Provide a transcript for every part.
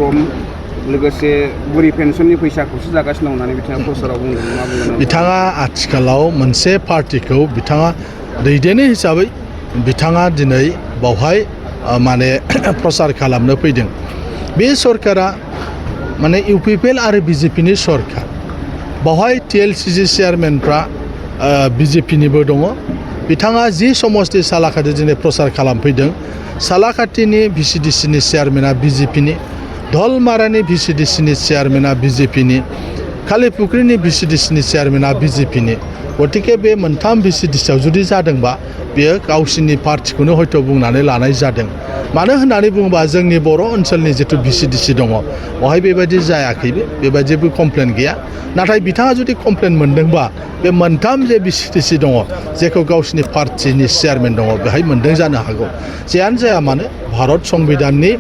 from लोगोसे बुरि पेन्सननि फैसाखौसो जागासिनो दं होननानै बिथाङा प्रसाराव बुंदों मा बुंदों बिथाङा आथिखालाव मोनसे पार्टिखौ बिथाङा दैदेनो हिसाबै बिथाङा दिनै बावहाय माने प्रसार खालामनो फैदों बे सरकारा माने इउपिपिएल आरो बिजेपिनि सरकार बावहाय टिएलसिजि चेयारमेनफ्रा बिजेपिनिबो दङ बिथाङा जि समस्ति सालाकाटि दिनै प्रसार खालामफैदों सालाकाटिनि भिसिडिसिनि चेयारमेना बिजेपिनि धलमारानि भिसिडिसिनि चेयारमेना बिजेपिनि कालिफुख्रिनि भिसिडिसिनि चेयारमेना बिजेपिनि गतिके बे मोनथाम भिसिडिसियाव जुदि जादोंबा बेयो गावसिनि पार्टिखौनो हयथ' बुंनानै लानाय जादों मानो होननानै बुङोबा जोंनि बर' ओनसोलनि जिथु भिसिडिसि दङ बेवहाय बेबायदि जायाखैबो बेबायदिबो कमप्लेन गैया नाथाय बिथाङा जुदि कमप्लेन मोनदोंबा बे मोनथाम जे भिसिडिसि दङ जेखौ गावसिनि पार्टिनि चेयारमेन दङ बेहाय मोनदों जानो हागौ जेयानो जाया मानो भारत संबिधाननि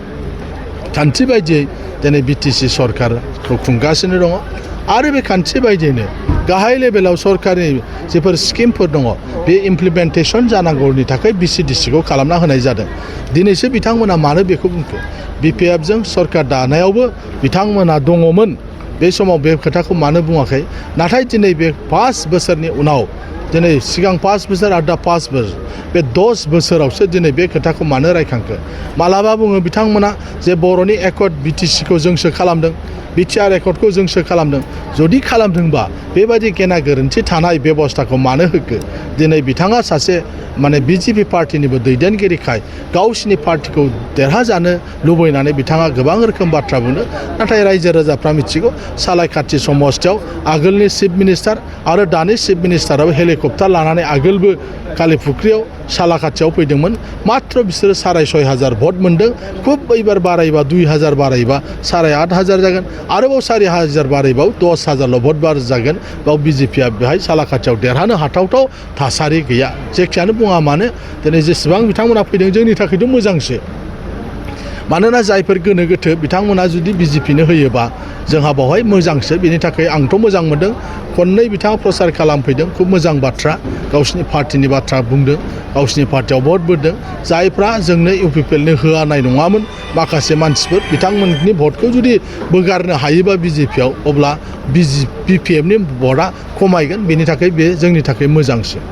खान्थि बायदियै दिनै बिटिसि सरकारखौ खुंगासिनो दङ आरो बे खान्थि बायदियैनो गाहाय लेभेलाव सरकारनि जेफोर स्किमफोर दङ बे इमप्लिमेन्टेसन जानांगौनि थाखाय भिसिडिसिखौ खालामना होनाय जादों दिनैसो बिथांमोना मानो बेखौ बुंखो बिपिएफजों सरकार दानायावबो बिथांमोना दङमोन बे समाव बे खोथाखौ मानो बुङाखै नाथाय दिनै बे 5 बोसोरनि उनाव दिनै सिगां 5 बोसोर आरो दा 5 बोसोर बे 10 बोसोरावसो दिनै बे खोथाखौ मानो रायखांखो मालाबा बुङो बिथांमोना जे बर'नि एकर्ड बिटिसिखौ जोंसो खालामदों बिटिआर एकर्डखौ जोंसो खालामदों जुदि खालामदोंबा बेबायदि गेना गोरोन्थि थानाय बेबस्थाखौ मानो होखो दिनै बिथाङा सासे माने बिजेपि पार्टिनिबो दैदेनगिरिखाय गावसिनि पार्टिखौ देरहाजानो लुबैनानै बिथाङा गोबां रोखोम बाथ्रा बुङो नाथाय रायजो राजाफ्रा मिथिगौ सालाकाटि समस्तियाव आगोलनि चिफ मिनिस्टार आरो दानि चिफ मिनिस्टाराबो हेलिकप्टार लानानै आगोलबो कालिफुख्रियाव सालाकाटियाव फैदोंमोन मात्र बिसोरो 6,500 भट मोनदों खुब एबार बारायबा 2,000 बारायबा 8,500 जागोन आरोबाव 4,000 बारायबाव 10,000ल' भट बार जागोन बाव बिजेपिया बेहाय सालाकाटियाव देरहानो हाथावथाव थासारि गैया जेखियानो बुङा मानो दिनै जेसेबां बिथांमोना फैदों जोंनि थाखायथ' मोजांसो मानोना जायफोर गोनो गोथो बिथांमोना जुदि बिजेपिनो होयोबा जोंहा बावहाय मोजांसो बेनि थाखाय आंथ' मोजां मोनदों खननै बिथाङा प्रसार खालामफैदों खुब मोजां बाथ्रा गावसिनि पार्टिनि बाथ्रा बुंदों गावसिनि पार्टियाव भट बोदों जायफ्रा जोंनो इउपिपिएलनो होआनाय नङामोन माखासे मानसिफोर बिथांमोननि भटखौ जुदि बोगारनो हायोबा बिजेपियाव अब्ला बिपिएफनि भटआ खमायगोन बेनि थाखाय बे जोंनि थाखाय मोजांसो